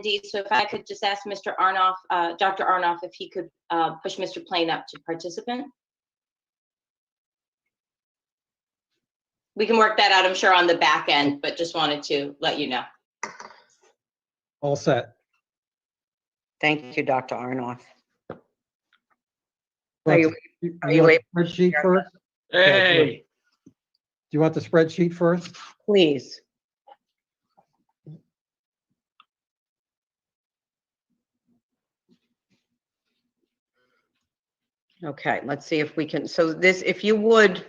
So if I could just ask Mr. Arnoff, Dr. Arnoff, if he could push Mr. Plain up to participant. We can work that out, I'm sure, on the back end, but just wanted to let you know. All set. Thank you, Dr. Arnoff. Are you able the to spreadsheet share first? Hey, Do you want the spreadsheet first? Please. Okay, let's see if we can, so this, if you would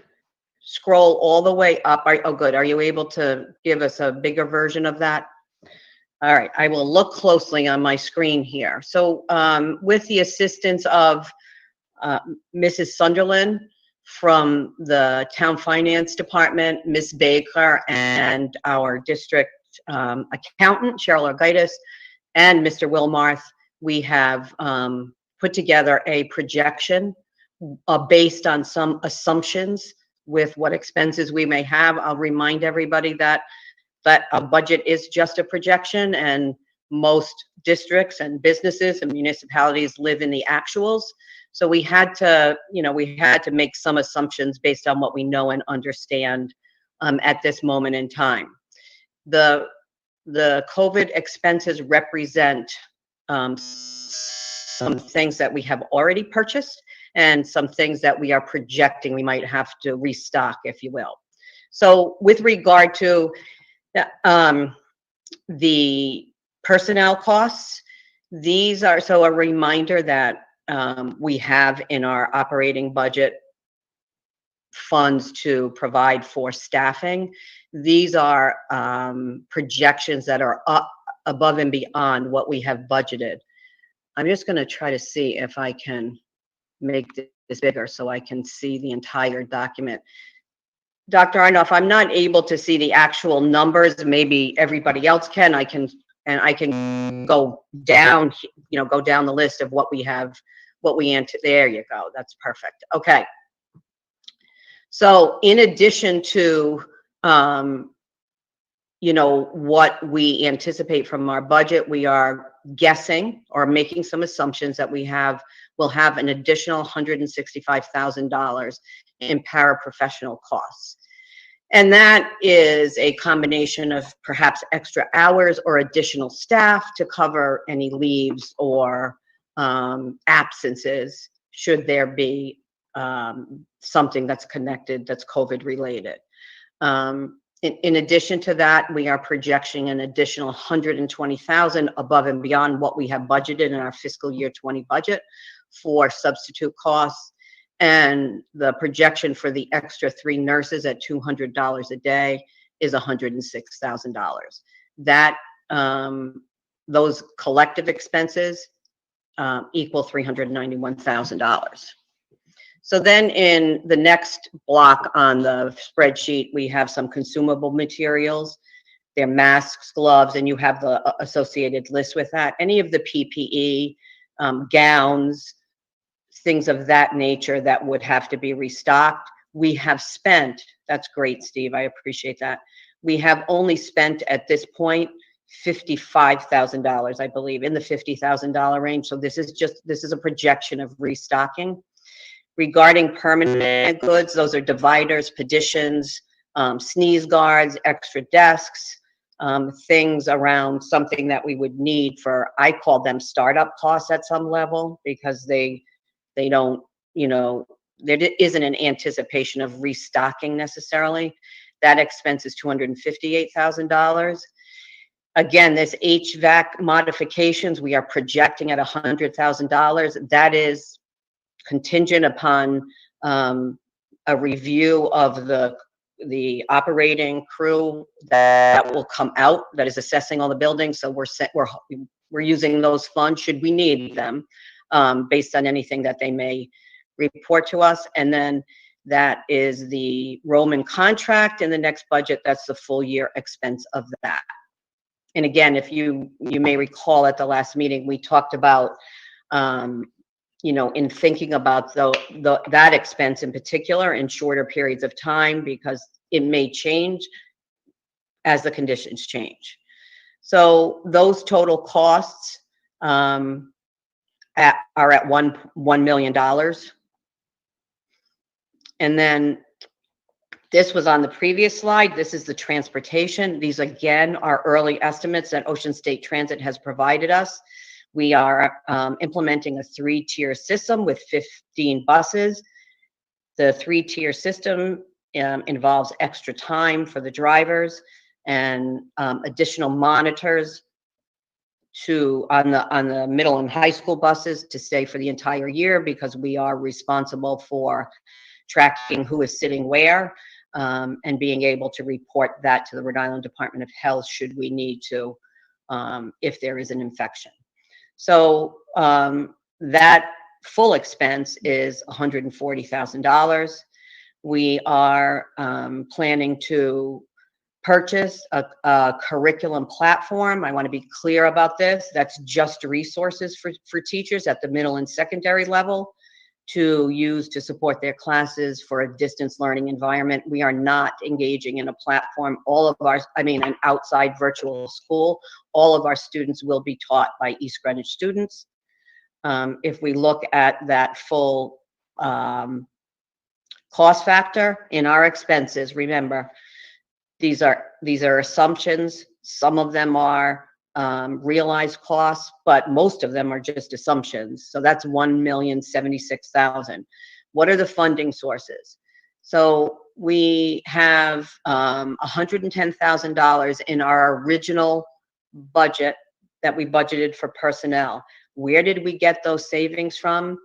scroll all the way up. Oh, good. Are you able to give us a bigger version of that? All right, I will look closely on my screen here. So with the assistance of Mrs. Sunderland from the Town Finance Department, Ms. Baker, and our district accountant, Cheryl Argaitis, and Mr. Wilmarth, we have put together a projection based on some assumptions with what expenses we may have. I'll remind everybody that a budget is just a projection, and most districts and businesses and municipalities live in the actuals. So we had to, make some assumptions based on what we know and understand at this moment in time. The COVID expenses represent some things that we have already purchased and some things that we are projecting we might have to restock, if you will. So with regard to the personnel costs, these are, so a reminder that we have in our operating budget funds to provide for staffing. These are projections that are up above and beyond what we have budgeted. I'm just going to try to see if I can make this bigger so I can see the entire document. Dr. Arnoff, I'm not able to see the actual numbers. Maybe everybody else can. I can go down, go down the list of what we have, there you go. That's perfect. Okay. So in addition to, what we anticipate from our budget, we are guessing or making some assumptions that we'll have an additional $165,000 in paraprofessional costs. And that is a combination of perhaps extra hours or additional staff to cover any leaves or absences should there be something that's connected, that's COVID related. In addition to that, we are projecting an additional $120,000 above and beyond what we have budgeted in our fiscal year 20 budget for substitute costs. And the projection for the extra 3 nurses at $200 a day is $106,000. That those collective expenses equal $391,000. So then in the next block on the spreadsheet, we have some consumable materials. They're masks, gloves, and you have the associated list with that. Any of the PPE, gowns, things of that nature that would have to be restocked. We have spent, that's great, Steve, I appreciate that. We have only spent at this point $55,000, I believe, in the $50,000 range. So this is a projection of restocking. Regarding permanent goods, those are dividers, petitions, sneeze guards, extra desks, things around something that we would need for, I call them startup costs at some level, because they don't, there isn't an anticipation of restocking necessarily. That expense is $258,000. Again, this HVAC modifications, we are projecting at $100,000. That is contingent upon a review of the operating crew that will come out, that is assessing all the buildings. So we're using those funds should we need them, based on anything that they may report to us. And then that is the Roman contract in the next budget. That's the full year expense of that. And again, if you may recall at the last meeting, we talked about, in thinking about that expense in particular in shorter periods of time, because it may change as the conditions change. So those total costs are at $1 million. And then this was on the previous slide. This is the transportation. These again are early estimates that Ocean State Transit has provided us. We are implementing a 3-tier system with 15 buses. The 3-tier system involves extra time for the drivers and additional monitors on the middle and high school buses to stay for the entire year, because we are responsible for tracking who is sitting where, and being able to report that to the Rhode Island Department of Health should we need to, if there is an infection. So that full expense is $140,000. We are planning to purchase a curriculum platform. I want to be clear about this. That's just resources for teachers at the middle and secondary level to use to support their classes for a distance learning environment. We are not engaging in a platform. An outside virtual school. All of our students will be taught by East Greenwich students. If we look at that full cost factor in our expenses, remember, these are assumptions. Some of them are realized costs, but most of them are just assumptions. So that's $1,076,000. What are the funding sources? So we have $110,000 in our original budget that we budgeted for personnel. Where did we get those savings from?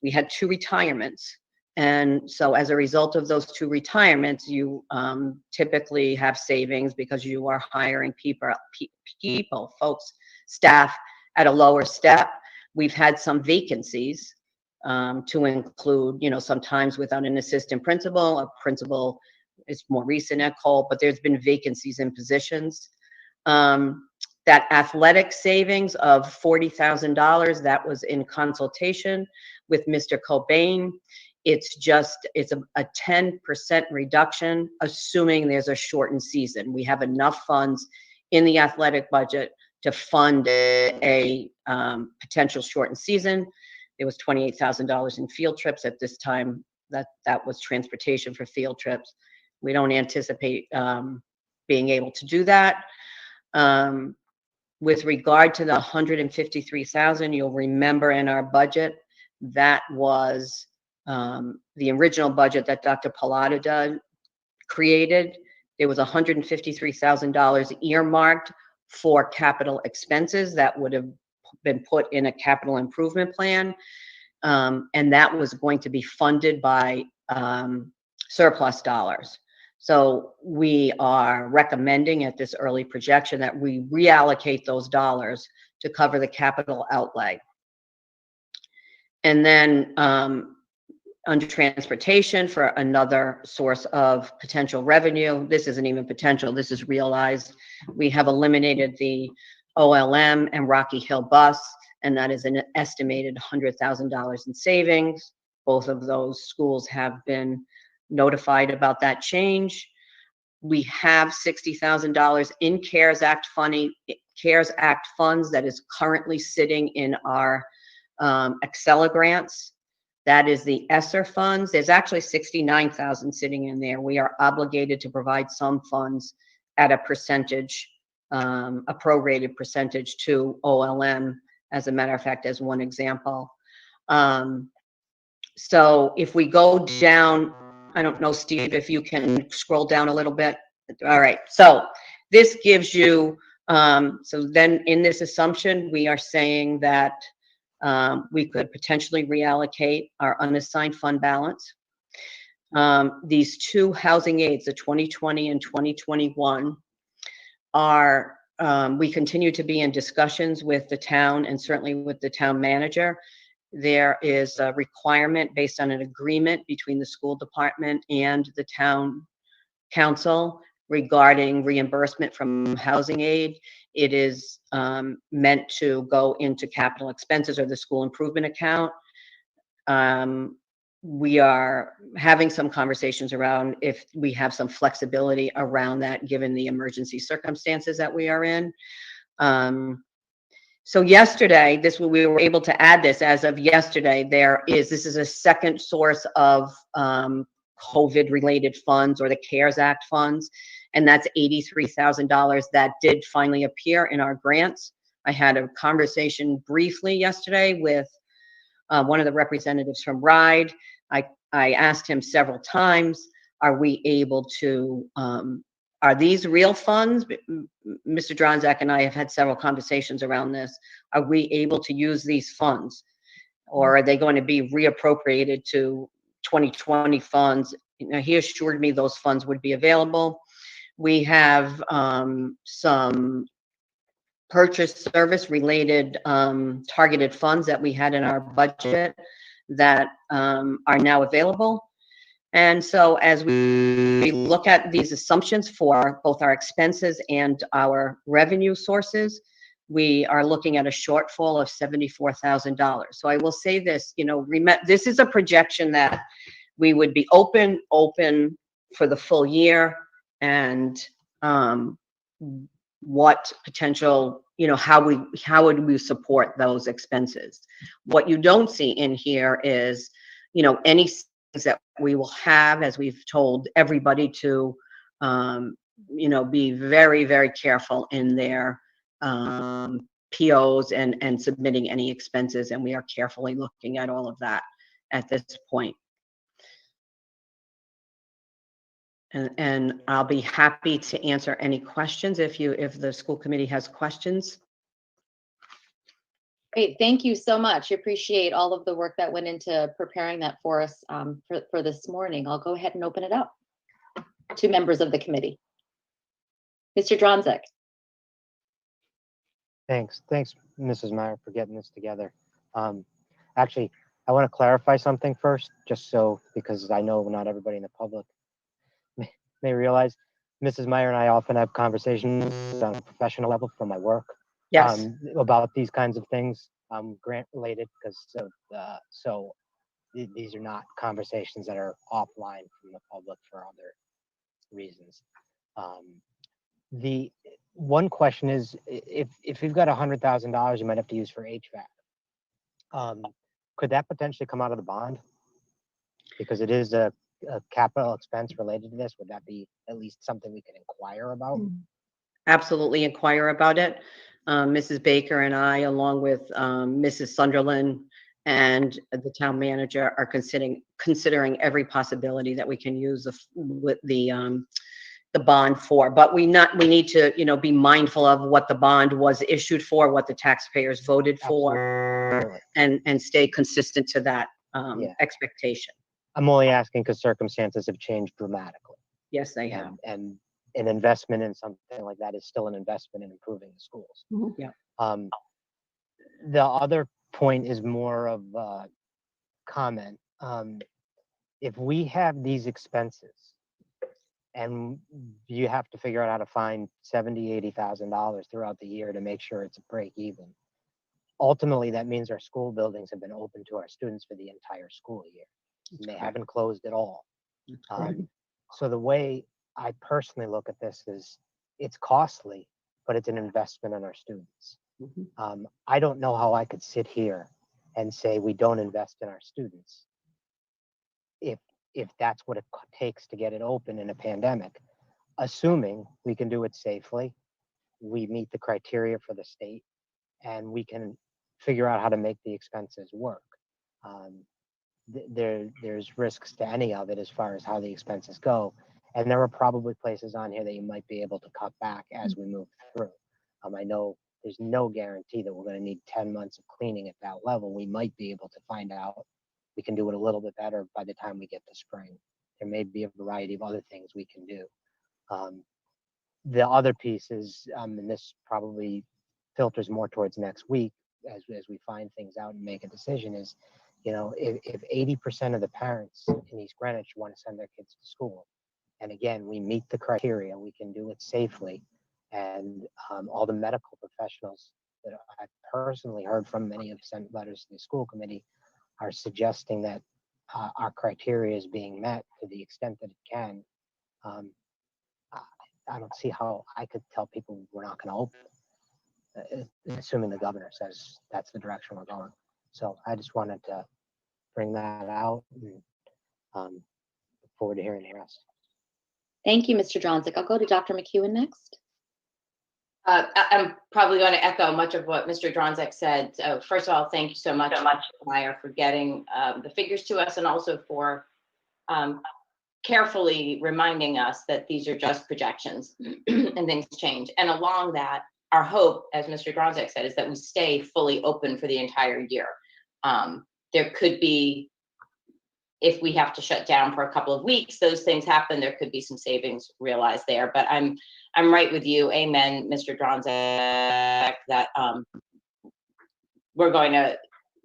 We had 2 retirements. And so as a result of those 2 retirements, you typically have savings because you are hiring staff at a lower step. We've had some vacancies to include, sometimes without an assistant principal. A principal is more recent at Cole, but there's been vacancies in positions. That athletic savings of $40,000, that was in consultation with Mr. Cobain. It's a 10% reduction, assuming there's a shortened season. We have enough funds in the athletic budget to fund a potential shortened season. There was $28,000 in field trips at this time. That was transportation for field trips. We don't anticipate being able to do that. With regard to the $153,000, you'll remember in our budget, that was the original budget that Dr. Pallotta created. There was $153,000 earmarked for capital expenses that would have been put in a capital improvement plan. And that was going to be funded by surplus dollars. So we are recommending at this early projection that we reallocate those dollars to cover the capital outlay. And then under transportation, for another source of potential revenue, this isn't even potential, this is realized. We have eliminated the OLM and Rocky Hill bus, and that is an estimated $100,000 in savings. Both of those schools have been notified about that change. We have $60,000 in CARES Act funds that is currently sitting in our Excella grants. That is the ESSER funds. There's actually $69,000 sitting in there. We are obligated to provide some funds at a percentage, a prorated percentage to OLM, as a matter of fact, as one example. So if we go down, I don't know, Steve, if you can scroll down a little bit. All right, so this gives you, so then in this assumption, we are saying that we could potentially reallocate our unassigned fund balance. These 2 housing aids, the 2020 and 2021, are, we continue to be in discussions with the town and certainly with the town manager. There is a requirement based on an agreement between the school department and the town council regarding reimbursement from housing aid. It is meant to go into capital expenses or the school improvement account. we are having some conversations around if we have some flexibility around that, given the emergency circumstances that we are in. So yesterday, we were able to add this as of yesterday. This is a second source of COVID-related funds, or the CARES Act funds, and that's $83,000 that did finally appear in our grants. I had a conversation briefly yesterday with one of the representatives from RIDE. I asked him several times, are we able to, are these real funds? Mr. Dronzak and I have had several conversations around this. Are we able to use these funds? Or are they going to be reappropriated to 2020 funds? You know, he assured me those funds would be available. We have some purchase service related targeted funds that we had in our budget that are now available. And so as we look at these assumptions for both our expenses and our revenue sources, we are looking at a shortfall of $74,000. So I will say this, you know, this is a projection that we would be open for the full year, and what potential, you know, how would we support those expenses. What you don't see in here is, you know, any things that we will have, as we've told everybody to, you know, be very, very careful in their POs and submitting any expenses, and we are carefully looking at all of that at this point. And I'll be happy to answer any questions if the school committee has questions. Great, thank you so much. Appreciate all of the work that went into preparing that for us for this morning. I'll go ahead and open it up to members of the committee. Mr. Dronzak. Thanks, Mrs. Meyer, for getting this together. Actually, I want to clarify something first, just so, because I know not everybody in the public may realize. Mrs. Meyer and I often have conversations on a professional level for my work. Yes. About these kinds of things, grant related, because so these are not conversations that are offline from the public for other reasons. The one question is, if you've got $100,000 you might have to use for HVAC, could that potentially come out of the bond? Because it is a capital expense related to this. Would that be at least something we can inquire about? Absolutely inquire about it. Mrs. Baker and I, along with Mrs. Sunderland and the town manager, are considering every possibility that we can use the bond for. But we need to, you know, be mindful of what the bond was issued for, what the taxpayers voted for, and stay consistent to that expectation. I'm only asking because circumstances have changed dramatically. Yes, they have. And an investment in something like that is still an investment in improving the schools. Yeah. The other point is more of a comment. If we have these expenses and you have to figure out how to find $70,000, $80,000 throughout the year to make sure it's a break even, ultimately that means our school buildings have been open to our students for the entire school year. And they haven't closed at all. So the way I personally look at this is, it's costly, but it's an investment in our students. I don't know how I could sit here and say we don't invest in our students if that's what it takes to get it open in a pandemic, assuming we can do it safely, we meet the criteria for the state, and we can figure out how to make the expenses work. There's risks to any of it as far as how the expenses go. And there are probably places on here that you might be able to cut back as we move through. I know there's no guarantee that we're going to need 10 months of cleaning at that level. We might be able to find out we can do it a little bit better by the time we get to spring. There may be a variety of other things we can do. The other piece is, and this probably filters more towards next week as we find things out and make a decision, is, you know, if 80% of the parents in East Greenwich want to send their kids to school, and again, we meet the criteria, we can do it safely, and all the medical professionals that I've personally heard from, many have sent letters to the school committee, are suggesting that our criteria is being met to the extent that it can, I I don't see how I could tell people we're not going to open, assuming the governor says that's the direction we're going. So I just wanted to bring that out and look forward to hearing the rest. Thank you, Mr. Dronzik. I'll go to Dr. McEwen next. I'm probably going to echo much of what Mr. Dronzik said. So first of all, thank you so much, Meyer, for getting the figures to us, and also for carefully reminding us that these are just projections and things change. And along that, our hope, as Mr. Dronzik said, is that we stay fully open for the entire year. There could be, if we have to shut down for a couple of weeks, those things happen. There could be some savings realized there. But I'm right with you. Amen, Mr. Dronzik, that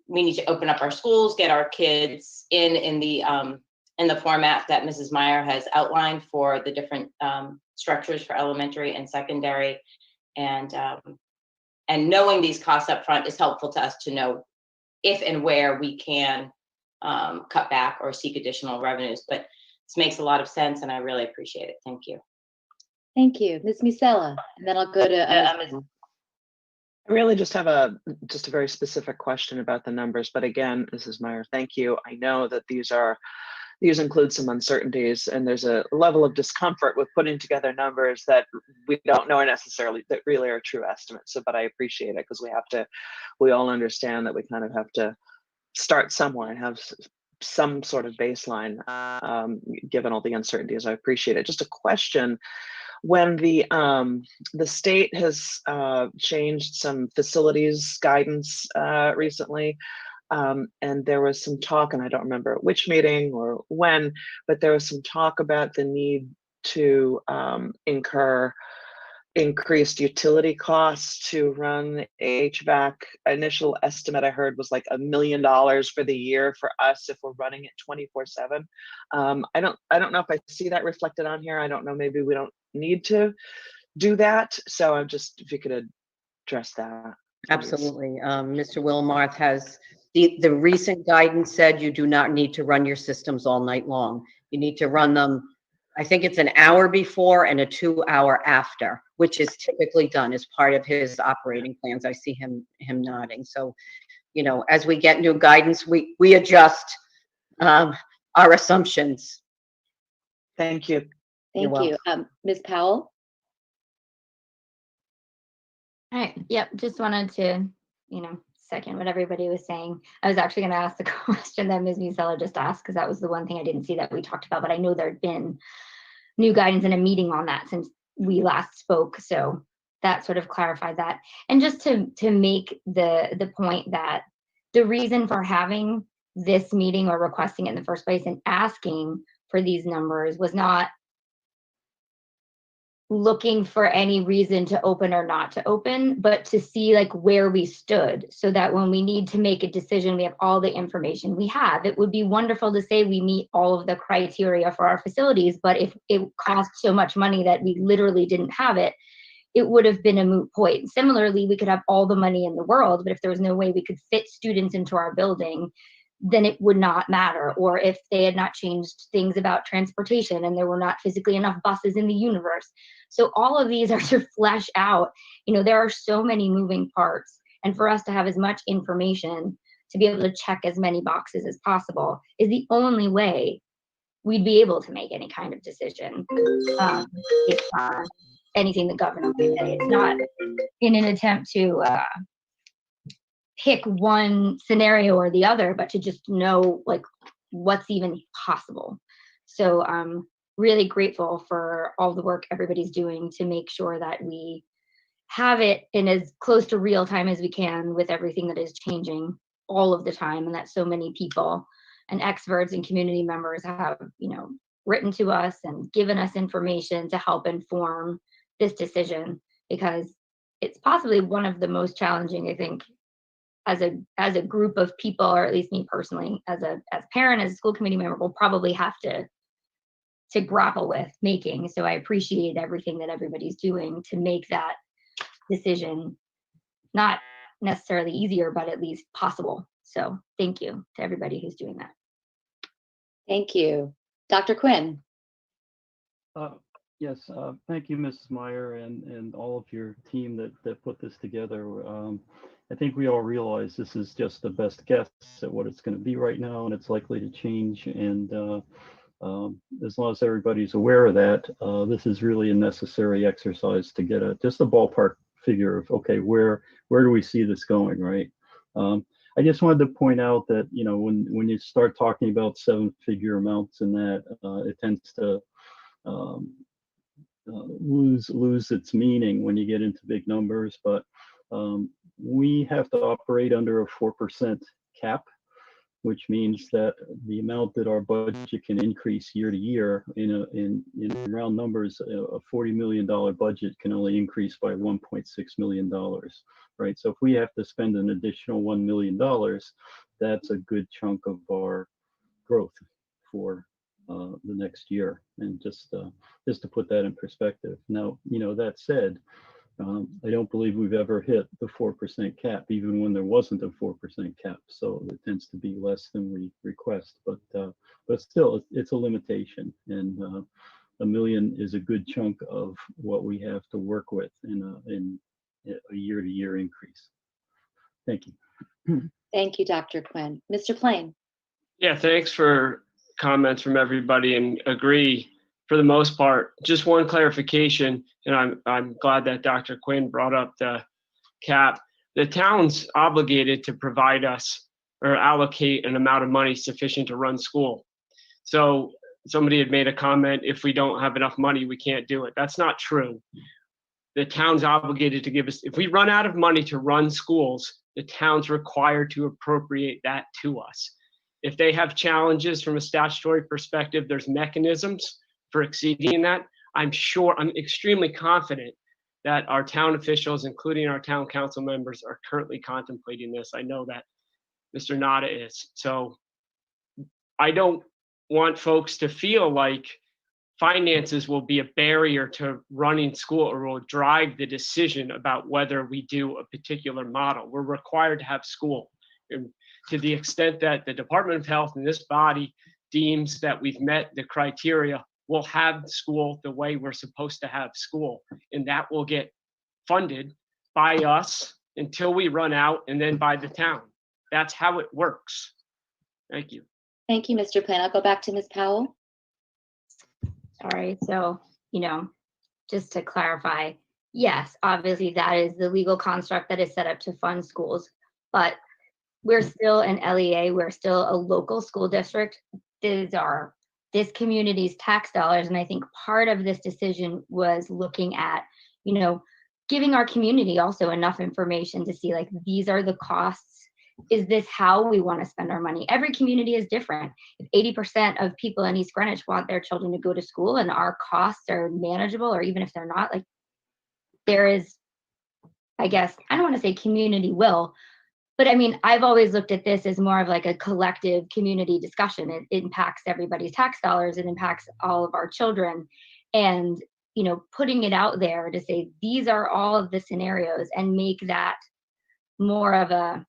we need to open up our schools, get our kids in the format that Mrs. Meyer has outlined for the different structures for elementary and secondary. And knowing these costs up front is helpful to us to know if and where we can cut back or seek additional revenues. But this makes a lot of sense, and I really appreciate it. Thank you. Thank you, Ms. Musella. And then I'll go to I really just have a very specific question about the numbers. But again, Mrs. Meyer, thank you. I know that these include some uncertainties, and there's a level of discomfort with putting together numbers that we don't know are necessarily, that really are true estimates. So, but I appreciate it, because we all understand that we kind of have to start somewhere and have some sort of baseline, given all the uncertainties. I appreciate it. Just a question: when the state has changed some facilities guidance recently, and there was some talk, and I don't remember at which meeting or when, but there was some talk about the need to incur increased utility costs to run HVAC. Initial estimate I heard was like $1 million for the year for us if we're running it 24/7. I don't know if I see that reflected on here. I don't know, maybe we don't need to do that. So I'm just, if you could address that, please. Absolutely. Mr. Wilmarth has, the recent guidance said you do not need to run your systems all night long. You need to run them, I think it's an hour before and a 2 hour after, which is typically done as part of his operating plans. I see him nodding. So, as we get new guidance, we adjust our assumptions. Thank you. Thank you. Ms. Powell? All right. Yep. Just wanted to, second what everybody was saying. I was actually going to ask the question that Ms. Musella just asked, because that was the one thing I didn't see that we talked about, but I know there had been new guidance and a meeting on that since we last spoke. So that sort of clarified that. And just to make the point that the reason for having this meeting or requesting it in the first place and asking for these numbers was not looking for any reason to open or not to open, but to see like where we stood, so that when we need to make a decision, we have all the information we have. It would be wonderful to say we meet all of the criteria for our facilities, but if it costs so much money that we literally didn't have it, it would have been a moot point. Similarly, we could have all the money in the world, but if there was no way we could fit students into our building, then it would not matter. Or if they had not changed things about transportation and there were not physically enough buses in the universe. So all of these are to flesh out, there are so many moving parts, and for us to have as much information to be able to check as many boxes as possible is the only way we'd be able to make any kind of decision. It's not anything the governor may say. It's not in an attempt to pick one scenario or the other, but to just know like what's even possible. So I'm really grateful for all the work everybody's doing to make sure that we have it in as close to real time as we can with everything that is changing all of the time, and that so many people and experts and community members have, written to us and given us information to help inform this decision, because it's possibly one of the most challenging, I think, as a group of people, or at least me personally, as a parent, as a school committee member, will probably have to grapple with making. So I appreciate everything that everybody's doing to make that decision not necessarily easier, but at least possible. So thank you to everybody who's doing that. Thank you. Dr. Quinn? Yes, thank you, Mrs. Meyer, and all of your team that put this together. I think we all realize this is just the best guess at what it's going to be right now, and it's likely to change. And as long as everybody's aware of that, this is really a necessary exercise to get just a ballpark figure of, okay, where do we see this going, right? I just wanted to point out that, you know, when you start talking about 7-figure amounts and that, it tends to lose its meaning when you get into big numbers. But we have to operate under a 4% cap, which means that the amount that our budget can increase year to year in round numbers, a $40 million budget can only increase by $1.6 million, right? So if we have to spend an additional $1 million, that's a good chunk of our growth for the next year. And just to put that in perspective. Now, you know, that said, I don't believe we've ever hit the 4% cap, even when there wasn't a 4% cap. So it tends to be less than we request, but still, it's a limitation. And $1 million is a good chunk of what we have to work with in a year-to-year increase. Thank you. Thank you, Dr. Quinn. Mr. Plain? Yeah, thanks for comments from everybody, and agree for the most part. Just one clarification, and I'm glad that Dr. Quinn brought up the cap. The town's obligated to provide us or allocate an amount of money sufficient to run school. So somebody had made a comment, if we don't have enough money, we can't do it. That's not true. The town's obligated to give us, if we run out of money to run schools, the town's required to appropriate that to us. If they have challenges from a statutory perspective, there's mechanisms for exceeding that. I'm extremely confident that our town officials, including our town council members, are currently contemplating this. I know that Mr. Nada is. So I don't want folks to feel like finances will be a barrier to running school or will drive the decision about whether we do a particular model. We're required to have school. And to the extent that the Department of Health and this body deems that we've met the criteria, we'll have school the way we're supposed to have school. And that will get funded by us until we run out, and then by the town. That's how it works. Thank you. Thank you, Mr. Plain. I'll go back to Ms. Powell. Sorry, so, you know, just to clarify, yes, obviously that is the legal construct that is set up to fund schools, but we're still an LEA, we're still a local school district. These are this community's tax dollars, and I think part of this decision was looking at, you know, giving our community also enough information to see, like, these are the costs. Is this how we want to spend our money? Every community is different. If 80% of people in East Greenwich want their children to go to school and our costs are manageable, or even if they're not, like, there is, I guess, I don't want to say community will, but I mean, I've always looked at this as more of like a collective community discussion. It impacts everybody's tax dollars. It impacts all of our children. And, you know, putting it out there to say, these are all of the scenarios, and make that more of a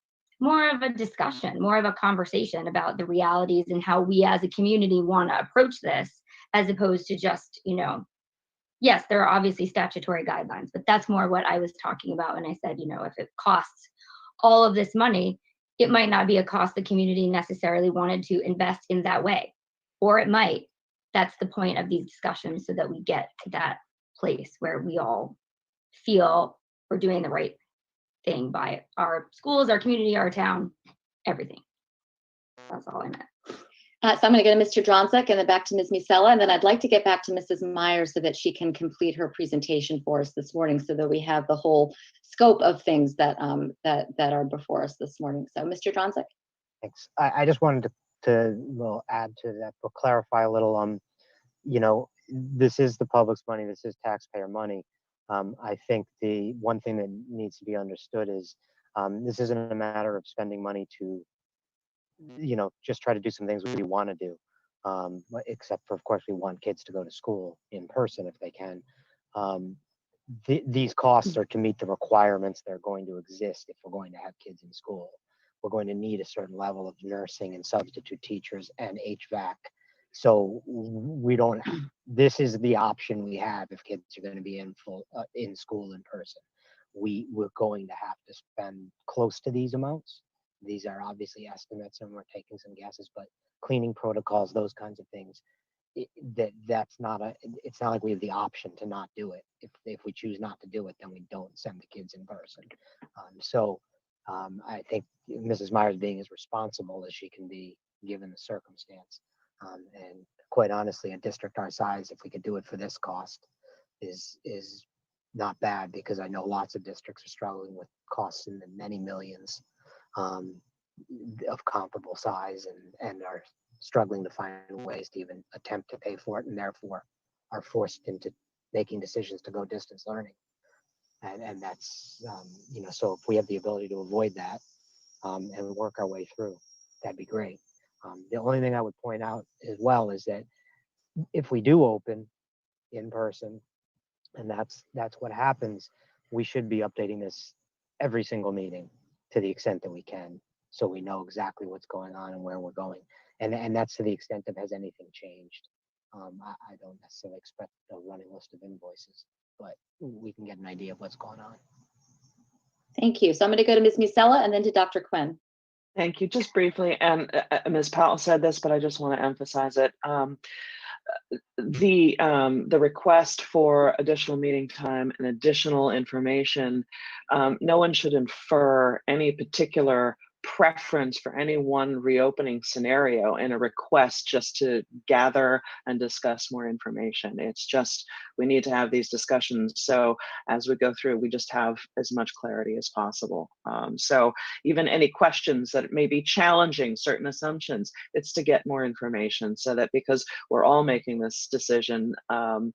discussion, more of a conversation about the realities and how we as a community want to approach this, as opposed to just, you know, yes, there are obviously statutory guidelines, but that's more what I was talking about when I said, you know, if it costs all of this money, it might not be a cost the community necessarily wanted to invest in that way, or it might. That's the point of these discussions, so that we get to that place where we all feel we're doing the right thing by our schools, our community, our town, everything. That's all I meant. So I'm going to go to Mr. Dronzek and then back to Ms. Misella, and then I'd like to get back to Mrs. Meyer so that she can complete her presentation for us this morning, so that we have the whole scope of things that that are before us this morning. So, Mr. Dronzek. Thanks. I just wanted to well, add to that, but clarify a little. You know, this is the public's money. This is taxpayer money. I think the one thing that needs to be understood is this isn't a matter of spending money to, you know, just try to do some things we want to do, except for, of course, we want kids to go to school in person if they can. These costs are to meet the requirements that are going to exist if we're going to have kids in school. We're going to need a certain level of nursing and substitute teachers and HVAC So we don't, this is the option we have if kids are going to be in school in person. We're going to have to spend close to these amounts. These are obviously estimates and we're taking some guesses, but cleaning protocols, those kinds of things, it's not like we have the option to not do it. If we choose not to do it, then we don't send the kids in person. I think Mrs. Myers being as responsible as she can be given the circumstance. And quite honestly, a district our size, if we could do it for this cost, is not bad, because I know lots of districts are struggling with costs in the many millions of comparable size and are struggling to find ways to even attempt to pay for it, and therefore are forced into making decisions to go distance learning. And that's, so if we have the ability to avoid that and work our way through, that'd be great. The only thing I would point out as well is that if we do open in person, and that's what happens, we should be updating this every single meeting to the extent that we can, so we know exactly what's going on and where we're going. And that's to the extent of has anything changed. I don't necessarily expect a running list of invoices, but we can get an idea of what's going on. Thank you. So I'm going to go to Ms. Musella and then to Dr. Quinn. Thank you. Just briefly, and Ms. Powell said this, but I just want to emphasize it. The request for additional meeting time and additional information, no one should infer any particular preference for any one reopening scenario in a request just to gather and discuss more information. It's just, we need to have these discussions, so as we go through, we just have as much clarity as possible. So even any questions that may be challenging certain assumptions, it's to get more information, so that, because we're all making this decision, and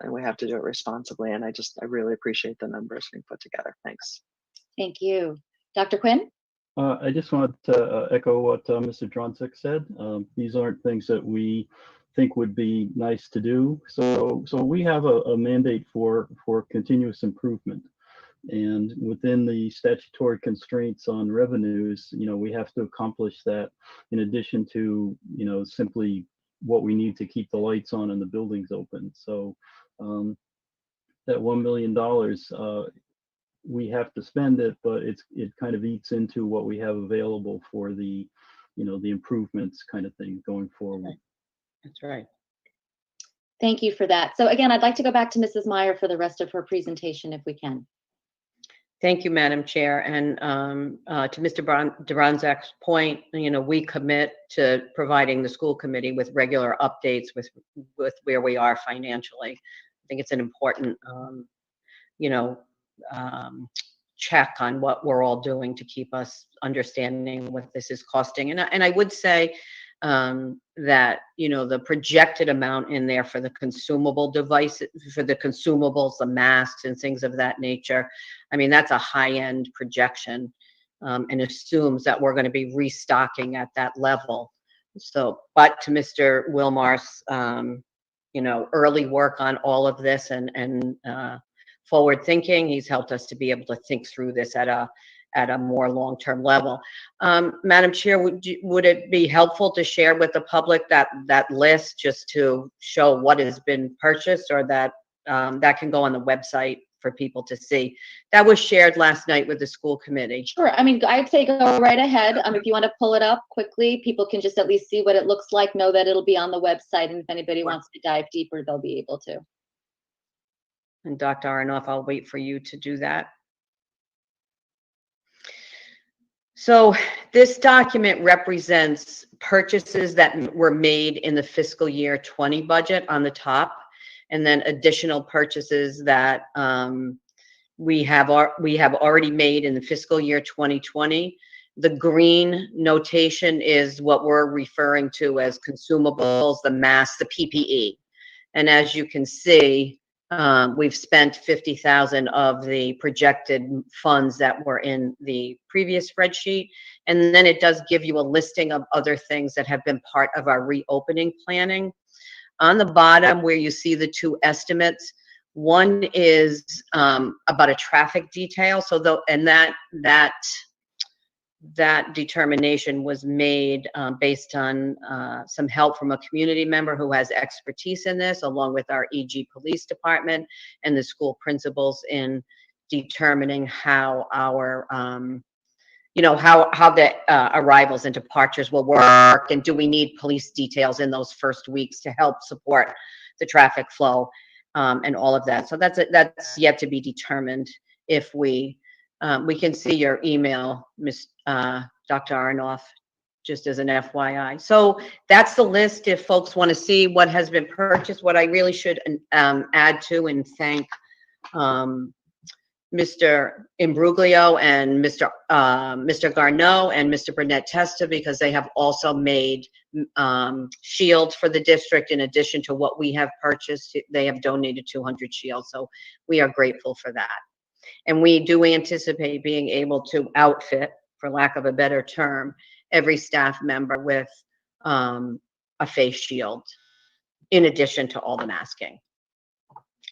we have to do it responsibly. And I really appreciate the numbers being put together. Thanks. Thank you. Dr. Quinn? I just wanted to echo what Mr. Dronzik said. These aren't things that we think would be nice to do. So we have a mandate for continuous improvement. And within the statutory constraints on revenues, we have to accomplish that in addition to, simply what we need to keep the lights on and the buildings open. So that $1 million, we have to spend it, but it kind of eats into what we have available for the, the improvements kind of thing going forward. That's right. Thank you for that. So again, I'd like to go back to Mrs. Meyer for the rest of her presentation, if we can. Thank you, Madam Chair. And to Mr. Dronzak's point, we commit to providing the school committee with regular updates with where we are financially. I think it's an important, check on what we're all doing to keep us understanding what this is costing. And I would say that, the projected amount in there for the consumable devices, for the consumables, the masks and things of that nature, I mean, that's a high-end projection, and assumes that we're going to be restocking at that level. So, but to Mr. Wilmar's, early work on all of this and forward thinking, he's helped us to be able to think through this at a more long-term level. Madam Chair, would it be helpful to share with the public that list, just to show what has been purchased, or that can go on the website for people to see? That was shared last night with the school committee. Sure. I mean, I'd say go right ahead. If you want to pull it up quickly, people can just at least see what it looks like, know that it'll be on the website, and if anybody wants to dive deeper, they'll be able to. And Dr. Aronoff, I'll wait for you to do that. So this document represents purchases that were made in the fiscal year 20 budget on the top, and then additional purchases that we have already made in the fiscal year 2020. The green notation is what we're referring to as consumables, the masks, the PPE. And as you can see, we've spent 50,000 of the projected funds that were in the previous spreadsheet. And then it does give you a listing of other things that have been part of our reopening planning. On the bottom where you see the two estimates, one is about a traffic detail. So that that determination was made based on some help from a community member who has expertise in this, along with our EG Police Department and the school principals in determining how our, how the arrivals and departures will work, and do we need police details in those first weeks to help support the traffic flow, and all of that. So that's yet to be determined. If we can see your email, Dr. Aronoff, just as an FYI. So that's the list. If folks want to see what has been purchased, what I really should add to and thank Mr. Imbruglio and Mr. Garneau and Mr. Burnett Testa, because they have also made shields for the district. In addition to what we have purchased, they have donated 200 shields. So we are grateful for that. And we do anticipate being able to outfit, for lack of a better term, every staff member with a face shield, in addition to all the masking.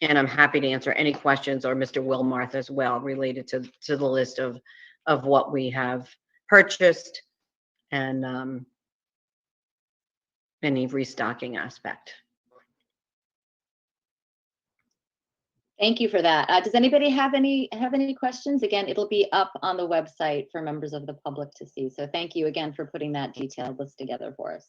And I'm happy to answer any questions, or Mr. Wilmarth as well, related to the list of what we have purchased and any restocking aspect. Thank you for that. Does anybody have any questions? Again, it'll be up on the website for members of the public to see. So thank you again for putting that detailed list together for us.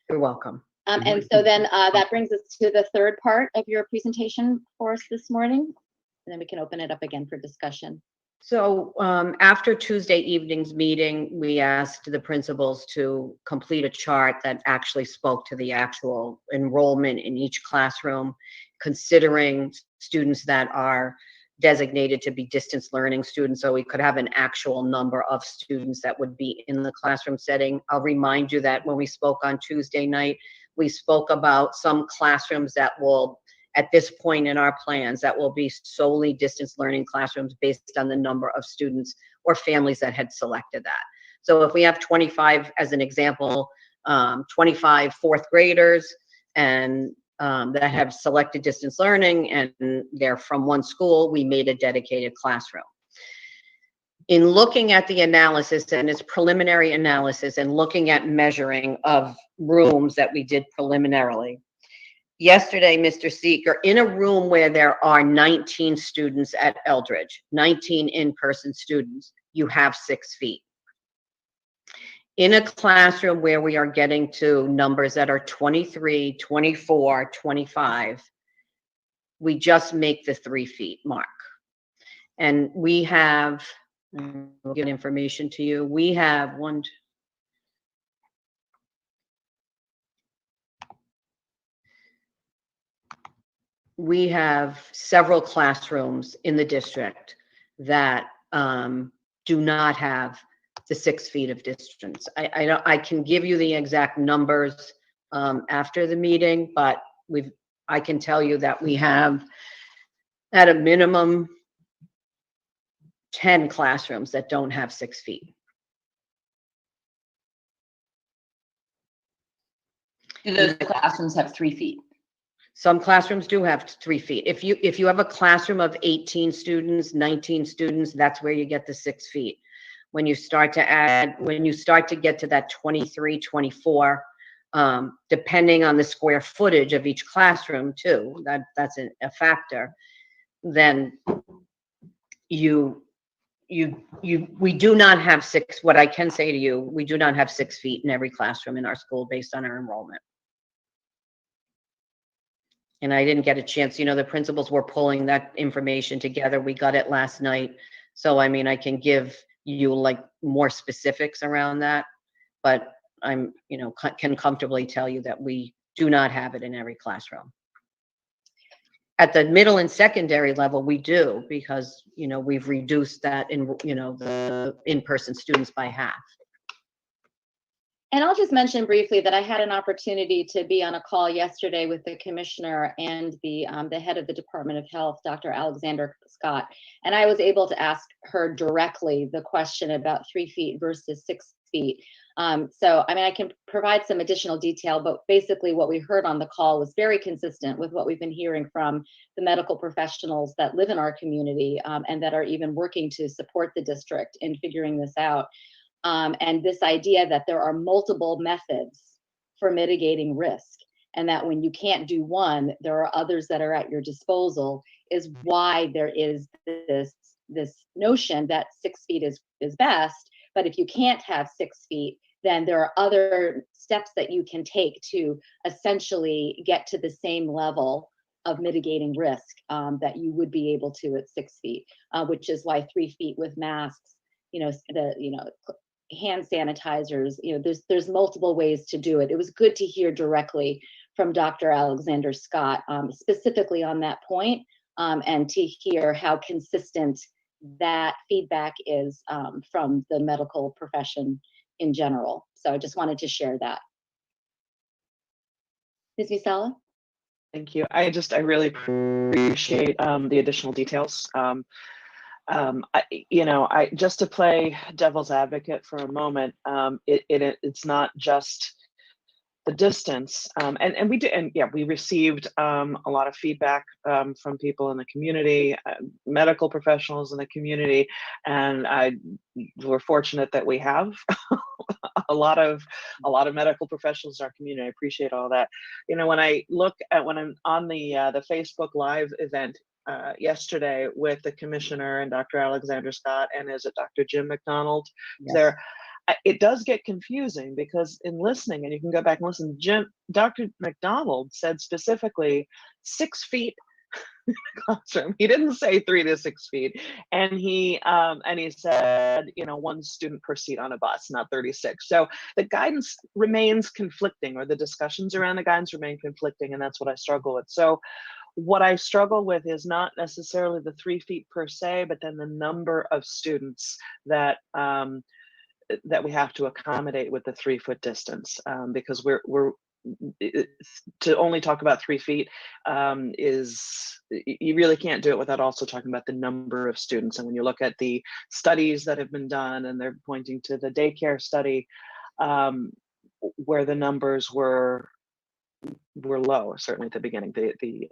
You're welcome. And so then that brings us to the third part of your presentation for us this morning, and then we can open it up again for discussion. So after Tuesday evening's meeting, we asked the principals to complete a chart that actually spoke to the actual enrollment in each classroom, considering students that are designated to be distance learning students, so we could have an actual number of students that would be in the classroom setting. I'll remind you that when we spoke on Tuesday night, we spoke about some classrooms that will, at this point in our plans, that will be solely distance learning classrooms based on the number of students or families that had selected that. So if we have 25, as an example, 25 fourth graders and that have selected distance learning and they're from one school, we made a dedicated classroom. In looking at the analysis, and its preliminary analysis, and looking at measuring of rooms that we did preliminarily, yesterday, Mr. Seeker, in a room where there are 19 students at Eldridge, 19 in-person students, you have 6 feet. In a classroom where we are getting to numbers that are 23, 24, 25, we just make the 3 feet mark. And we have, we'll give information to you, we have we have several classrooms in the district that do not have the 6 feet of distance. I can give you the exact numbers after the meeting, but I can tell you that we have at a minimum 10 classrooms that don't have 6 feet. Do those classrooms have 3 feet? Some classrooms do have 3 feet. If you have a classroom of 18 students, 19 students, that's where you get the 6 feet. When you start to get to that 23, 24, depending on the square footage of each classroom too, that's a factor, then we do not have 6, what I can say to you, we do not have 6 feet in every classroom in our school based on our enrollment. And I didn't get a chance, the principals were pulling that information together. We got it last night. So, I mean, I can give you like more specifics around that, but I'm, can comfortably tell you that we do not have it in every classroom. At the middle and secondary level, we do, because, we've reduced that in, the in-person students by half. And I'll just mention briefly that I had an opportunity to be on a call yesterday with the commissioner and the head of the Department of Health, Dr. Alexander Scott, and I was able to ask her directly the question about 3 feet versus 6 feet. So, I mean, I can provide some additional detail, but basically what we heard on the call was very consistent with what we've been hearing from the medical professionals that live in our community and that are even working to support the district in figuring this out. And this idea that there are multiple methods for mitigating risk, and that when you can't do one, there are others that are at your disposal, is why there is this notion that 6 feet is best. But if you can't have 6 feet, then there are other steps that you can take to essentially get to the same level of mitigating risk that you would be able to at 6 feet, which is why 3 feet with masks, hand sanitizers, there's multiple ways to do it. It was good to hear directly from Dr. Alexander Scott, specifically on that point, and to hear how consistent that feedback is from the medical profession in general. So I just wanted to share that. Ms. Misala? Thank you. I really appreciate the additional details. I just to play devil's advocate for a moment, it's not just the distance, and we received a lot of feedback from people in the community, medical professionals in the community, and we're fortunate that we have a lot of medical professionals in our community. I appreciate all that. When I'm on the Facebook Live event yesterday with the commissioner and Dr. Alexander Scott, and is it Dr. Jim McDonald? Yes. There, it does get confusing because in listening, and you can go back and listen, Dr. McDonald said specifically 6 feet in the classroom. He didn't say 3 to 6 feet, and he said, one student per seat on a bus, not 36. So the guidance remains conflicting, or the discussions around the guidance remain conflicting, and that's what I struggle with. So what I struggle with is not necessarily the 3 feet per se, but then the number of students that we have to accommodate with the 3 foot distance, because to only talk about 3 feet you really can't do it without also talking about the number of students. And when you look at the studies that have been done, and they're pointing to the daycare study, where the numbers were low, certainly at the beginning, the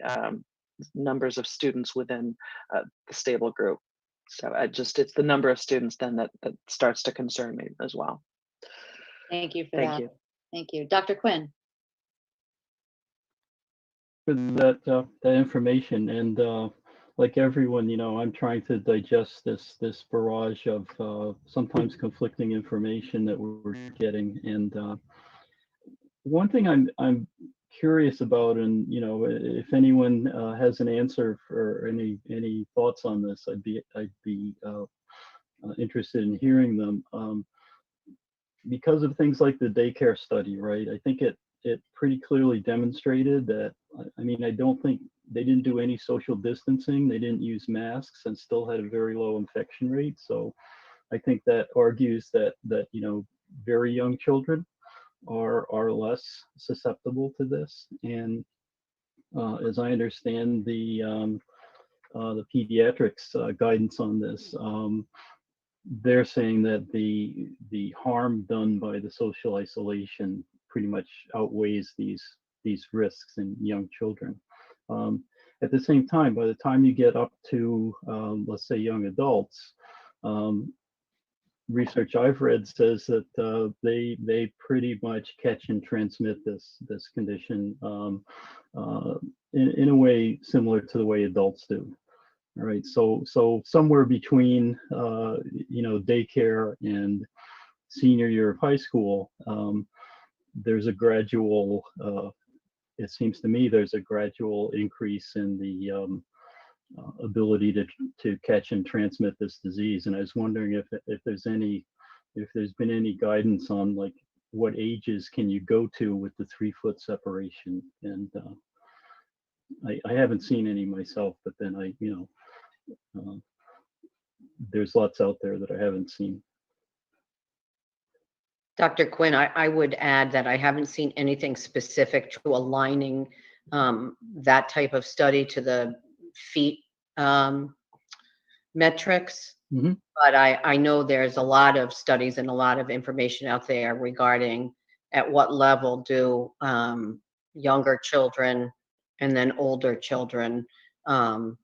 numbers of students within the stable group. So it's the number of students then that starts to concern me as well. Thank you for Thank that. you. Thank you. Dr. Quinn? For that information, and like everyone, I'm trying to digest this barrage of sometimes conflicting information that we're getting. And one thing I'm curious about, and if anyone has an answer for any thoughts on this, I'd be interested in hearing them. Because of things like the daycare study, right? I think it pretty clearly demonstrated that, I don't think they didn't do any social distancing. They didn't use masks and still had a very low infection rate. So I think that argues that very young children are less susceptible to this. And as I understand the pediatrics guidance on this, they're saying that the harm done by the social isolation pretty much outweighs these risks in young children. At the same time, by the time you get up to let's say young adults, research I've read says that they pretty much catch and transmit this condition in a way similar to the way adults do. All right, so somewhere between daycare and senior year of high school, there's a gradual, it seems to me, there's a gradual increase in the ability to catch and transmit this disease. And I was wondering if there's been any guidance on like what ages can you go to with the 3 foot separation. And I haven't seen any myself, but then there's lots out there that I haven't seen. Dr. Quinn, I would add that I haven't seen anything specific to aligning that type of study to the feet metrics. Mm-hmm. But I know there's a lot of studies and a lot of information out there regarding at what level do younger children and then older children have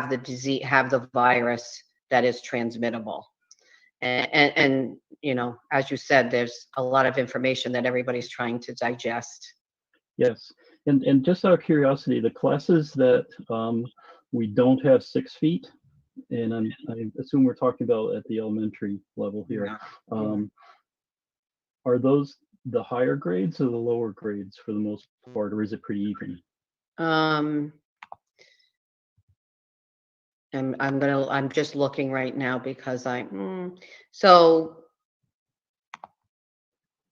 the disease, have the virus that is transmittable. And you know, as you said, there's a lot of information that everybody's trying to digest. Yes, and just out of curiosity, the classes that we don't have 6 feet, and I assume we're talking about at the elementary level here, are those the higher grades or the lower grades for the most part, or is it pretty even? I'm just looking right now because so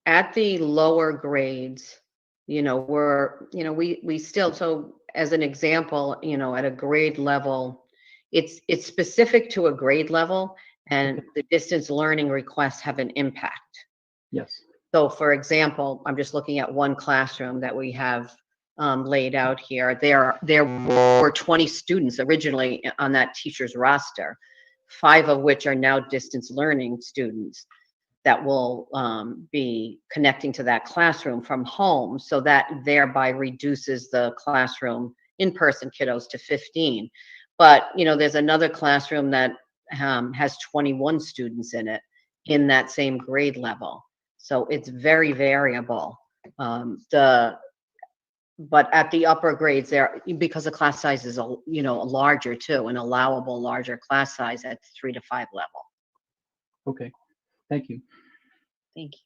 at the lower grades, you know, we still, so as an example, you know, at a grade level, it's specific to a grade level, and the distance learning requests have an impact. Yes. So for example, I'm just looking at one classroom that we have laid out here. There were 20 students originally on that teacher's roster, 5 of which are now distance learning students that will be connecting to that classroom from home. So that thereby reduces the classroom in-person kiddos to 15. But, you know, there's another classroom that has 21 students in it in that same grade level. So it's very variable. But at the upper grades there, because the class size is, you know, larger too, an allowable larger class size at 3 to 5 level. Okay, thank you. Thank you.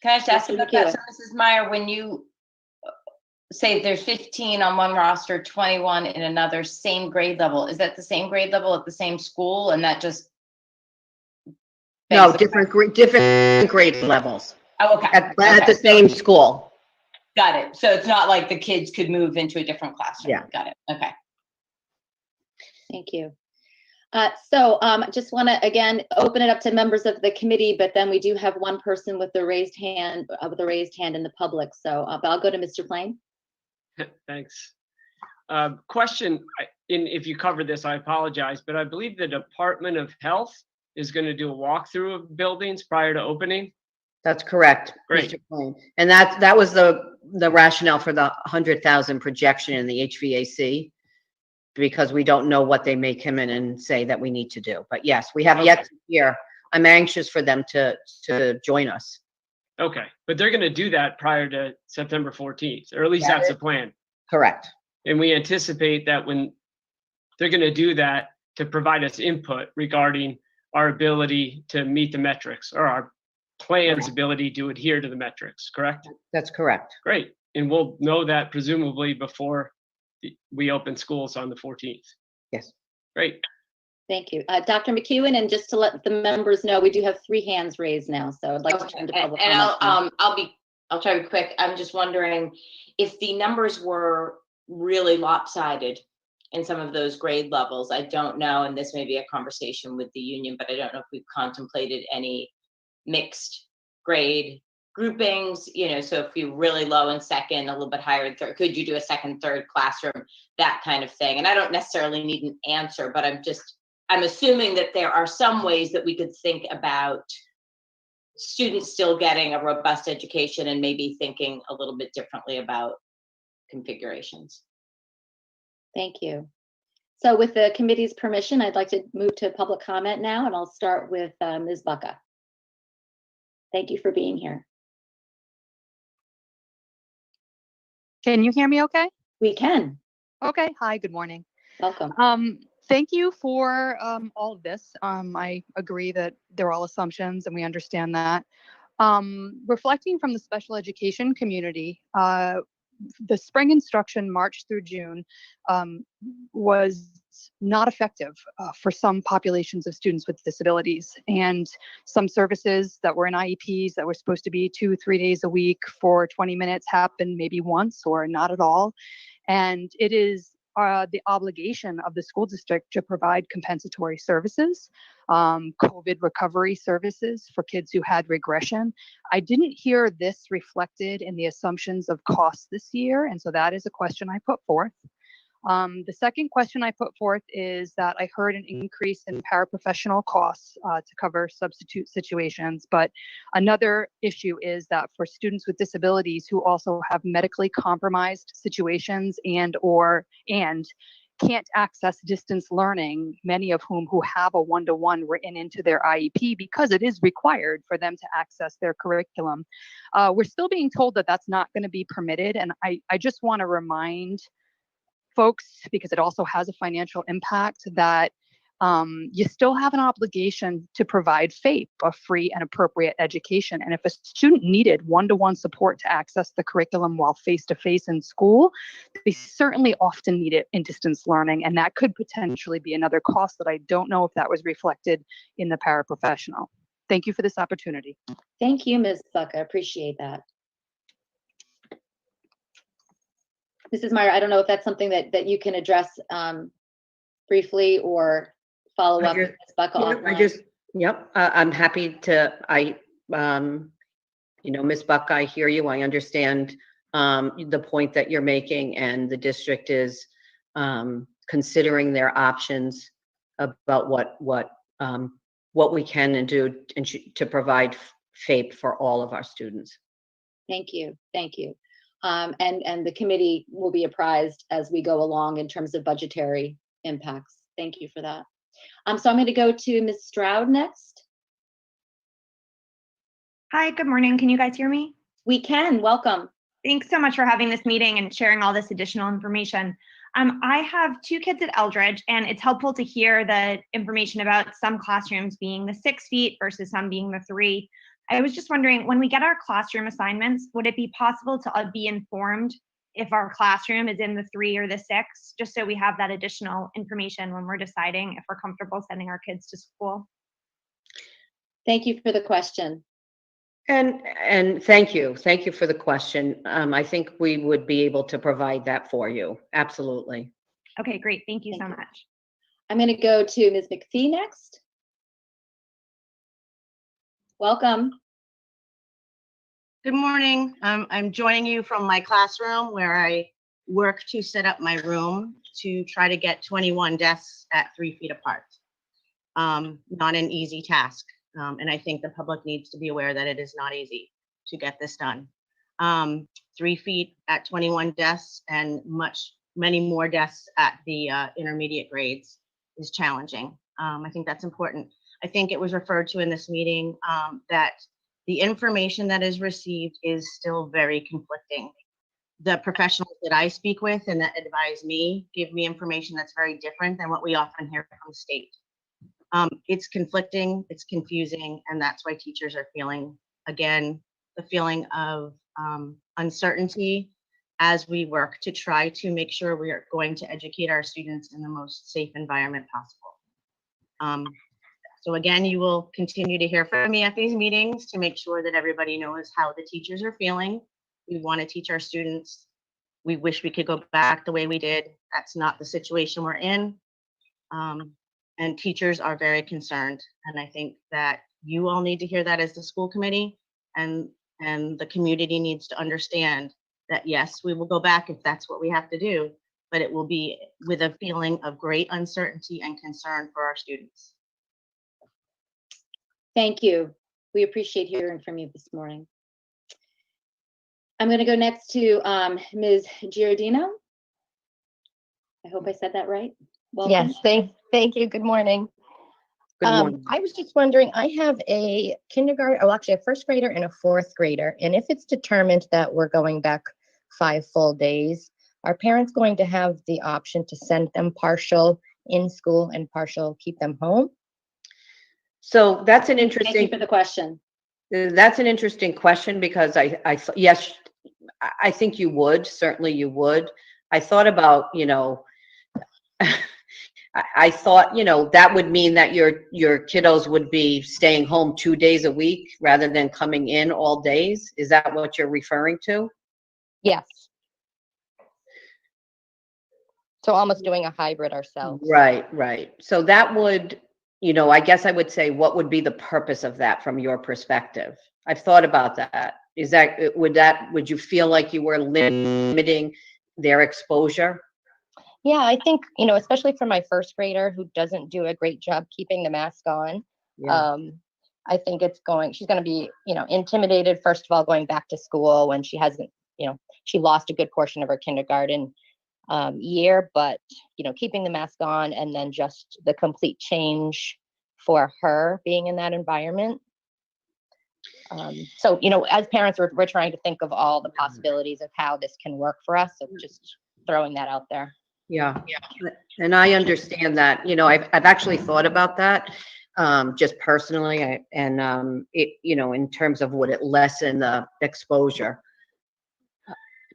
Can I just ask Mr. about that? McEwen. So Mrs. Meyer, when you say there's 15 on one roster, 21 in another, same grade level, is that the same grade level at the same school, and that just No, begs the different grade levels Oh, okay. at Okay. the same school. Got it. So it's not like the kids could move into a different classroom. Yeah. Got it. Okay. Thank you. Just want to again open it up to members of the committee, but then we do have one person with the raised hand in the public. So I'll go to Mr. Plain. Thanks. Question, if you covered this, I apologize, but I believe the Department of Health is going to do a walkthrough of buildings prior to opening. That's correct. Great. Mr. Plain. And that was the rationale for the 100,000 projection in the HVAC, because we don't know what they may come in and say that we need to do. But yes, we have yet to hear. I'm anxious for them to join us. Okay, but they're going to do that prior to September 14th, or at least that's the plan. Correct. And we anticipate that when they're going to do that, to provide us input regarding our ability to meet the metrics, or our plan's ability to adhere to the metrics, correct? That's correct. Great. And we'll know that presumably before we open schools on the 14th. Yes. Great. Thank you. Dr. McEwen, and just to let the members know, we do have 3 hands raised now, so I'd like to turn to public comment. I'll try to be quick. I'm just wondering if the numbers were really lopsided in some of those grade levels. I don't know, and this may be a conversation with the union, but I don't know if we've contemplated any mixed grade groupings, you know, so if you're really low in second, a little bit higher in third, could you do a second, third classroom, that kind of thing? And I don't necessarily need an answer, but I'm assuming that there are some ways that we could think about students still getting a robust education and maybe thinking a little bit differently about configurations. Thank you. So with the committee's permission, I'd like to move to public comment now, and I'll start with Ms. Bucka. Thank you for being here. Can you hear me okay? We can. Okay. Hi, good morning. Welcome. Thank you for all of this. I agree that they're all assumptions and we understand that. Reflecting from the special education community, the spring instruction March through June was not effective for some populations of students with disabilities, and some services that were in IEPs that were supposed to be 2-3 days a week for 20 minutes happened maybe once or not at all. And it is the obligation of the school district to provide compensatory services, COVID recovery services for kids who had regression. I didn't hear this reflected in the assumptions of costs this year, and so that is a question I put forth. The second question I put forth is that I heard an increase in paraprofessional costs to cover substitute situations, but another issue is that for students with disabilities who also have medically compromised situations and can't access distance learning, many of whom who have a one-to-one written into their IEP because it is required for them to access their curriculum. We're still being told that that's not going to be permitted. And I just want to remind folks, because it also has a financial impact, that you still have an obligation to provide FAPE, a free and appropriate education. And if a student needed one-to-one support to access the curriculum while face-to-face in school, they certainly often need it in distance learning. And that could potentially be another cost that I don't know if that was reflected in the paraprofessional. Thank you for this opportunity. Thank you, Ms. Buck. I appreciate that. Mrs. Meyer, I don't know if that's something that you can address briefly or follow up with Ms. Buck offline. I'm happy to, Ms. Buck, I hear you. I understand the point that you're making, and the district is considering their options about what we can and do and to provide FAPE for all of our students. Thank you. Thank you. And the committee will be apprised as we go along in terms of budgetary impacts. Thank you for that. So I'm going to go to Ms. Stroud next. Hi, good morning. Can you guys hear me? We can. Welcome. Thanks so much for having this meeting and sharing all this additional information. I have 2 kids at Eldridge, and it's helpful to hear the information about some classrooms being the 6 feet versus some being the 3. I was just wondering, when we get our classroom assignments, would it be possible to be informed if our classroom is in the 3 or the 6, just so we have that additional information when we're deciding if we're comfortable sending our kids to school? Thank you for the question. And thank you for the question. I think we would be able to provide that for you. Absolutely. Okay, great. Thank you so much. I'm going to go to Ms. McPhee next. Welcome. Good morning. I'm joining you from my classroom where I work to set up my room to try to get 21 desks at 3 feet apart. Not an easy task. And I think the public needs to be aware that it is not easy to get this done. 3 feet at 21 desks and many more desks at the intermediate grades is challenging. I think that's important. I think it was referred to in this meeting that the information that is received is still very conflicting. The professionals that I speak with and that advise me give me information that's very different than what we often hear from the state. It's conflicting, it's confusing, and that's why teachers are feeling, again, the feeling of uncertainty as we work to try to make sure we are going to educate our students in the most safe environment possible. So again, you will continue to hear from me at these meetings to make sure that everybody knows how the teachers are feeling. We want to teach our students. We wish we could go back the way we did. That's not the situation we're in. And teachers are very concerned. And I think that you all need to hear that as the school committee, and the community needs to understand that, yes, we will go back if that's what we have to do, but it will be with a feeling of great uncertainty and concern for our students. Thank you. We appreciate hearing from you this morning. I'm going to go next to Ms. Giardino. I hope I said that right. Welcome. Yes, thank you. Good morning. Good morning. I was just wondering, I have a actually a 1st grader and a 4th grader. And if it's determined that we're going back 5 full days, are parents going to have the option to send them partial in school and partial keep them home? So that's an interesting. Thank you for the question. That's an interesting question, because yes, I think you would, certainly you would. I thought about, I thought, that would mean that your kiddos would be staying home 2 days a week rather than coming in all days. Is that what you're referring to? Yes. So almost doing a hybrid ourselves. Right. So that would, I guess I would say, what would be the purpose of that from your perspective? I've thought about that. Would you feel like you were limiting their exposure? Yeah, I think, especially for my 1st grader who doesn't do a great job keeping the mask on. Yeah. I think she's going to be, intimidated, first of all, going back to school when she hasn't, she lost a good portion of her kindergarten year, but, keeping the mask on and then just the complete change for her being in that environment. So, as parents, we're trying to think of all the possibilities of how this can work for us. So just throwing that out there. Yeah, and I understand that, I've actually thought about that, just personally, it, in terms of would it lessen the exposure?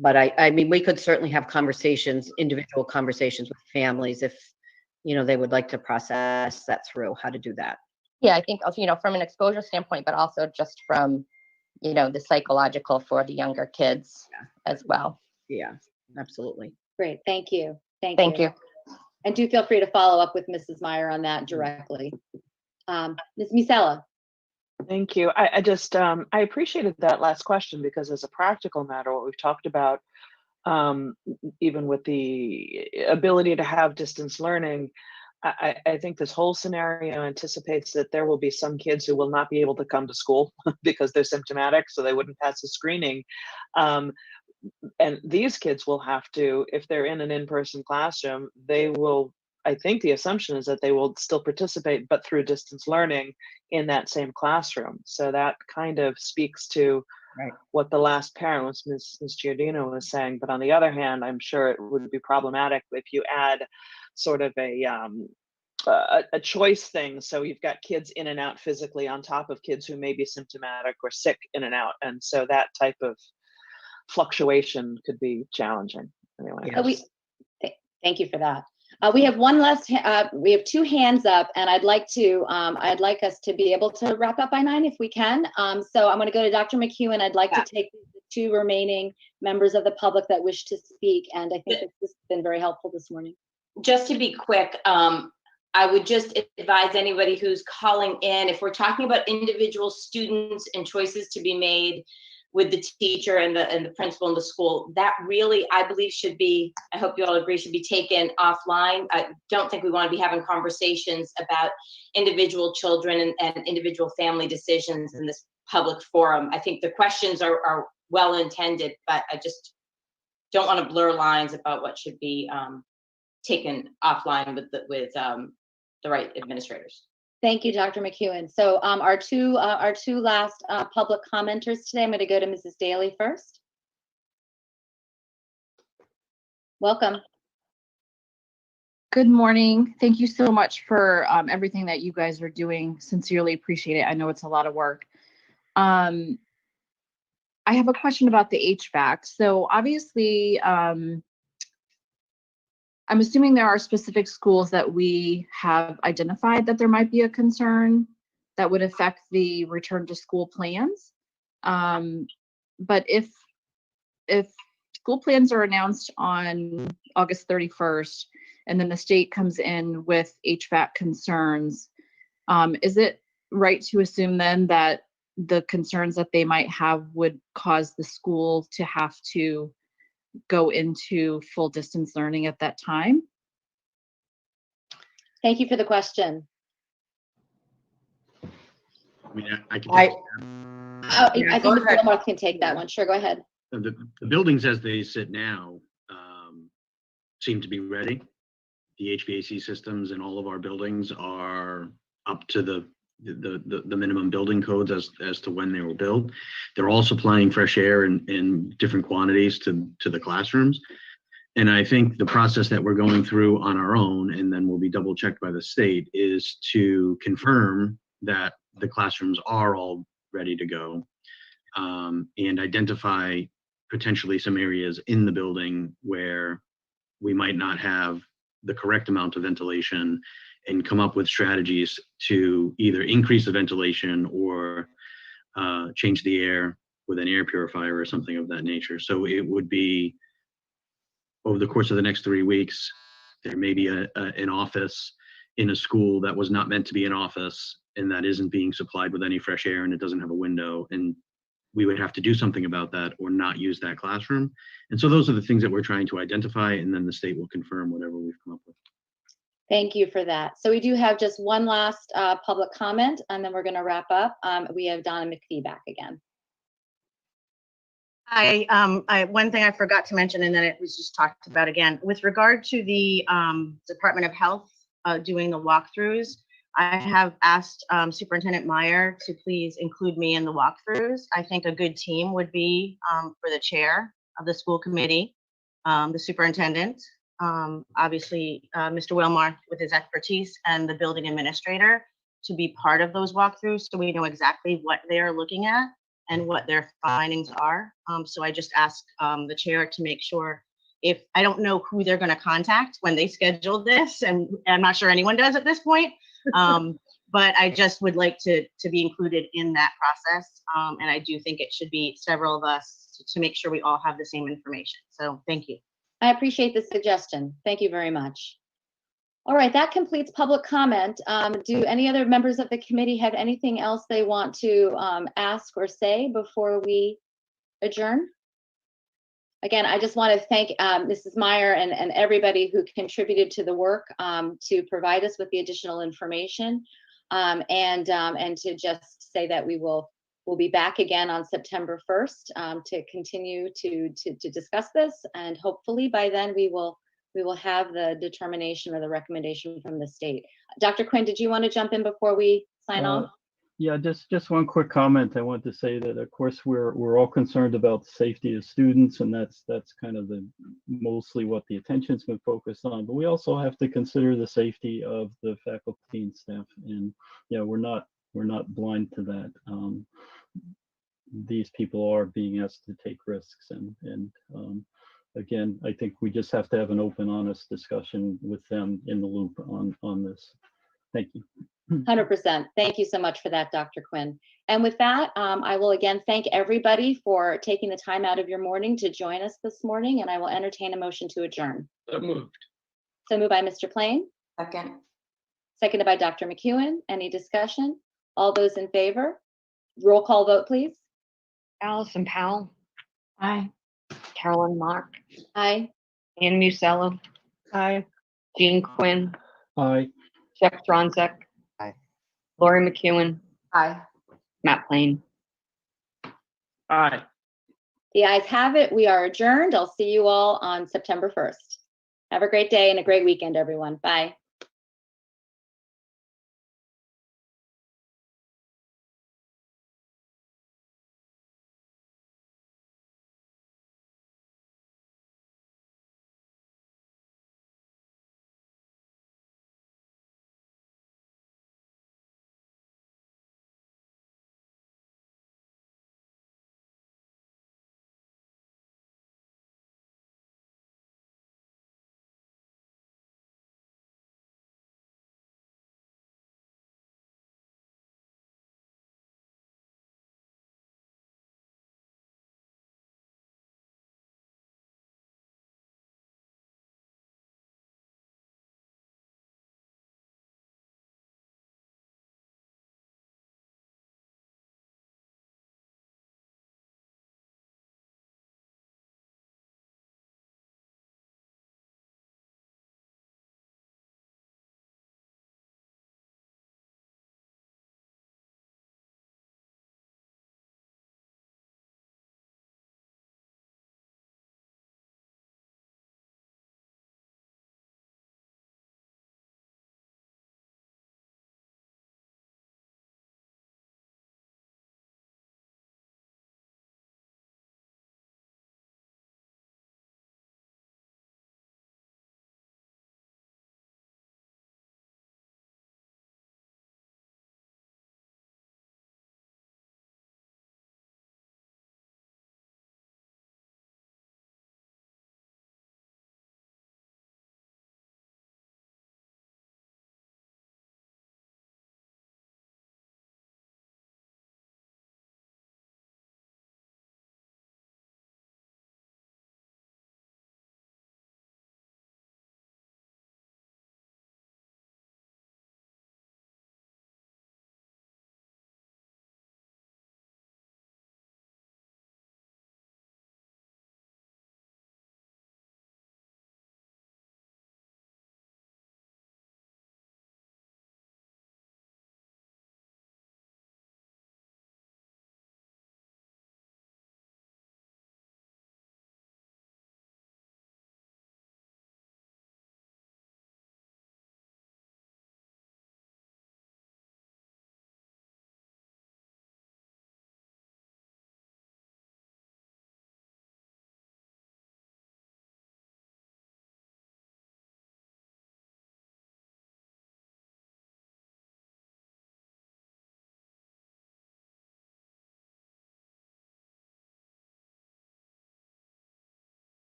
But I mean, we could certainly have individual conversations with families if, they would like to process that through, how to do that. Yeah, I think, from an exposure standpoint, but also just from, the psychological for the younger kids as well. Yeah, absolutely. Great, thank you. Thank you. And do feel free to follow up with Mrs. Meyer on that directly. Ms. Musella. Thank you. I just, I appreciated that last question because as a practical matter, what we've talked about, even with the ability to have distance learning, I think this whole scenario anticipates that there will be some kids who will not be able to come to school because they're symptomatic, so they wouldn't pass the screening. And these kids will have to, if they're in an in-person classroom, they will, I think the assumption is that they will still participate, but through distance learning in that same classroom. So that kind of speaks to what the last parent was, Ms. Giardino was saying. But on the other hand, I'm sure it would be problematic if you add sort of a choice thing. So you've got kids in and out physically on top of kids who may be symptomatic or sick in and out. And so that type of fluctuation could be challenging. Anyway. Thank you for that. We have one last, we have two hands up, and I'd like us to be able to wrap up by 9 if we can. So I'm going to go to Dr. McEwen. I'd like to take the two remaining members of the public that wish to speak, and I think this has been very helpful this morning. Just to be quick, I would just advise anybody who's calling in, if we're talking about individual students and choices to be made with the teacher and the principal in the school, that really, I believe, should be, I hope you all agree, should be taken offline. I don't think we want to be having conversations about individual children and individual family decisions in this public forum. I think the questions are well intended, but I just don't want to blur lines about what should be taken offline with the right administrators. Thank you, Dr. McEwen. So our two last public commenters today, I'm going to go to Mrs. Daly first. Welcome. Good morning. Thank you so much for everything that you guys are doing. Sincerely appreciate it. I know it's a lot of work. I have a question about the HVAC. So obviously, I'm assuming there are specific schools that we have identified that there might be a concern that would affect the return to school plans. But if school plans are announced on August 31st, and then the state comes in with HVAC concerns, is it right to assume then that the concerns that they might have would cause the school to have to go into full distance learning at that time? Thank you for the question. I mean, I can I think Mr. Gilmore can take that one. Sure, go ahead. The buildings as they sit now seem to be ready. The HVAC systems in all of our buildings are up to the minimum building codes as to when they were built. They're all supplying fresh air in different quantities to the classrooms. And I think the process that we're going through on our own, and then will be double checked by the state, is to confirm that the classrooms are all ready to go, and identify potentially some areas in the building where we might not have the correct amount of ventilation, and come up with strategies to either increase the ventilation or change the air with an air purifier or something of that nature. So it would be over the course of the next 3 weeks, there may be an office in a school that was not meant to be an office, and that isn't being supplied with any fresh air, and it doesn't have a window, and we would have to do something about that or not use that classroom. And so those are the things that we're trying to identify, and then the state will confirm whatever we've come up with. Thank you for that. So we do have just one last public comment, and then we're going to wrap up. We have Donna McPhee back again. One thing I forgot to mention, and then it was just talked about again, with regard to the Department of Health doing the walkthroughs, I have asked Superintendent Meyer to please include me in the walkthroughs. I think a good team would be for the chair of the school committee, the superintendent, obviously Mr. Wilmar with his expertise, and the building administrator to be part of those walkthroughs so we know exactly what they are looking at and what their findings are. So I just asked the chair to make sure, if I don't know who they're going to contact when they schedule this, and I'm not sure anyone does at this point, but I just would like to be included in that process. And I do think it should be several of us to make sure we all have the same information. So thank you. I appreciate the suggestion. Thank you very much. All right, that completes public comment. Do any other members of the committee have anything else they want to ask or say before we adjourn? Again, I just want to thank Mrs. Meyer and everybody who contributed to the work to provide us with the additional information, and to just say that we'll be back again on September 1st to continue to discuss this, and hopefully by then we will have the determination or the recommendation from the state. Dr. Quinn, did you want to jump in before we sign off? Yeah, just one quick comment. I want to say that, of course, we're all concerned about the safety of students, and that's kind of mostly what the attention's been focused on. But we also have to consider the safety of the faculty and staff, and we're not blind to that. These people are being asked to take risks, and again, I think we just have to have an open, honest discussion with them in the loop on this. Thank you. 100%. Thank you so much for that, Dr. Quinn. And with that, I will again thank everybody for taking the time out of your morning to join us this morning, and I will entertain a motion to adjourn. So moved. So moved by Mr. Plain. Second. Seconded by Dr. McEwen. Any discussion? All those in favor? Roll call vote, please. Allison Powell. Aye. Carolyn Mock. Aye. Ann Musello. Aye. Jean Quinn. Aye. Jeff Dronzek. Aye. Lori McEwen. Aye. Matt Plain. Aye. The ayes have it. We are adjourned. I'll see you all on September 1st. Have a great day and a great weekend, everyone. Bye.